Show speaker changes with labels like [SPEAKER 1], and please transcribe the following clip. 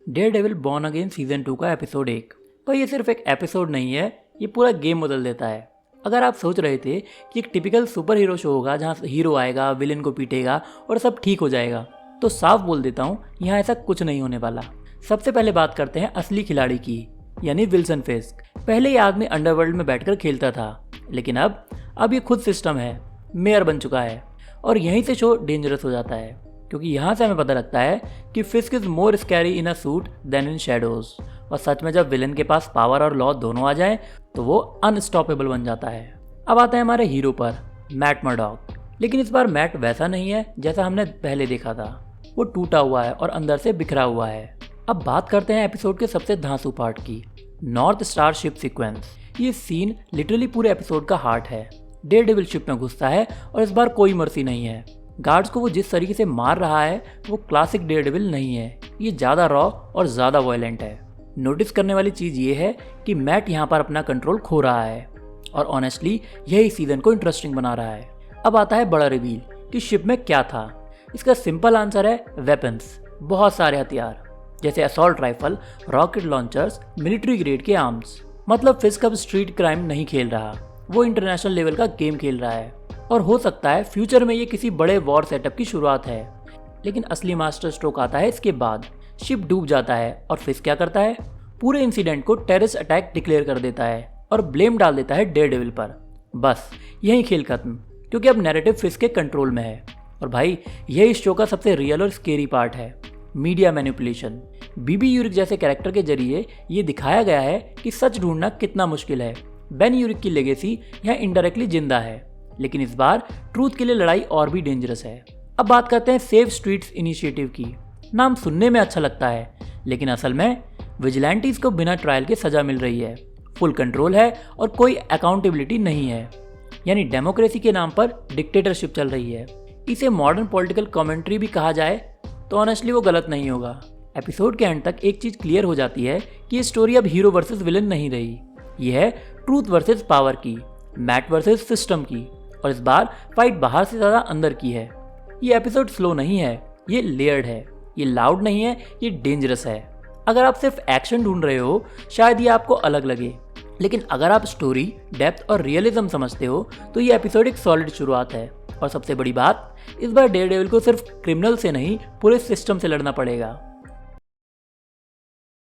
[SPEAKER 1] Daredevil born again season 2 का episode 1। पर ये सिर्फ एक एपिसोड नहीं है, ये पूरा गेम बदल देता है। अगर आप सोच रहे थे कि एक टिपिकल सुपर हीरो शो होगा जहाँ हीरो आएगा, विलेन को पीटेगा और सब ठीक हो जाएगा, तो साफ बोल देता हूँ, यहाँ ऐसा कुछ नहीं होने वाला। सबसे पहले बात करते हैं असली खिलाड़ी की, यानी विल्सन फिस्क। पहले ये आदमी अंडरवर्ल्ड में बैठकर खेलता था, लेकिन अब ये खुद सिस्टम है, मेयर बन चुका है। और यहीं से शो डेंजरस हो जाता है, क्योंकि यहाँ से हमें पता लगता है कि Fisk is more scary in a suit than in shadows. और सच में जब विलन के पास पावर और लॉ दोनों आ जाए तो वो अनस्टॉपेबल बन जाता है। अब आता है हमारे हीरो पर, मैट मर्डॉक। लेकिन इस बार मैट वैसा नहीं है जैसा हमने पहले देखा था। वो टूटा हुआ है और अंदर से बिखरा हुआ है। अब बात करते हैं एपिसोड के सबसे धांसू पार्ट की, नॉर्थ स्टार शिप सीक्वेंस। ये सीन लिटरली पूरे एपिसोड का हार्ट है। डेयरडेविल शिप में घुसता है और इस बार कोई मर्सी नहीं है। गार्ड्स को वो जिस तरीके से मार रहा है वो क्लासिक डेयरडेविल नहीं है, ये ज़्यादा रॉ और ज़्यादा वायलेंट है। नोटिस करने वाली चीज़ ये है कि मैट यहाँ पर अपना कंट्रोल खो रहा है, और ऑनेस्टली यही सीजन को इंटरेस्टिंग बना रहा है। अब आता है बड़ा रिवील कि शिप में क्या था। इसका सिंपल आंसर है वेपन्स, बहुत सारे हथियार, जैसे assault rifle, rocket launchers, military grade के आर्म्स। मतलब फिस्क अब स्ट्रीट क्राइम नहीं खेल रहा, वो इंटरनेशनल लेवल का गेम खेल रहा है। और हो सकता है फ्यूचर में ये किसी बड़े वॉर सेटअप की शुरुआत है। लेकिन असली मास्टर स्ट्रोक आता है इसके बाद। शिप डूब जाता है और फिस्क क्या करता है, पूरे इंसिडेंट को टेररिस्ट अटैक डिक्लेयर कर देता है और ब्लेम डाल देता है डेयरडेविल पर। बस यही खेल खत्म, क्योंकि अब नैरेटिव फिस्क के कंट्रोल में है। और भाई यही इस शो का सबसे रियल और स्केरी पार्ट है, मीडिया मैनिपुलेशन। बीबी यूरिक जैसे कैरेक्टर के जरिए ये दिखाया गया है कि सच ढूंढना कितना मुश्किल है। बेन यूरिक की लेगेसी यहाँ इनडायरेक्टली जिंदा है, लेकिन इस बार ट्रूथ के लिए लड़ाई और भी डेंजरस है। अब बात करते हैं सेव स्ट्रीट्स इनिशिएटिव की। नाम सुनने में अच्छा लगता है, लेकिन असल में विजिलेंटीज को बिना ट्रायल के सजा मिल रही है, फुल कंट्रोल है और कोई अकाउंटेबिलिटी नहीं है। यानी डेमोक्रेसी के नाम पर डिक्टेटरशिप चल रही है। इसे मॉडर्न पॉलिटिकल कमेंट्री भी कहा जाए तो ऑनेस्टली वो गलत नहीं होगा। एपिसोड के एंड तक एक चीज क्लियर हो जाती है कि ये स्टोरी अब हीरो वर्सेस विलन नहीं रही, ये है ट्रूथ वर्सेस पावर की, मैट वर्सेस सिस्टम की। और इस बार फाइट बाहर से ज़्यादा अंदर की है। ये एपिसोड स्लो नहीं है, ये लेयर्ड है, ये लाउड नहीं है, ये डेंजरस है। अगर आप सिर्फ एक्शन ढूंढ रहे हो शायद ये आपको अलग लगे, लेकिन अगर आप स्टोरी, डेप्थ और रियलिज्म समझते हो तो ये एपिसोड एक सॉलिड शुरुआत है। और सबसे बड़ी बात, इस बार डेयरडेविल को सिर्फ क्रिमिनल से नहीं पूरे सिस्टम से लड़ना पड़ेगा।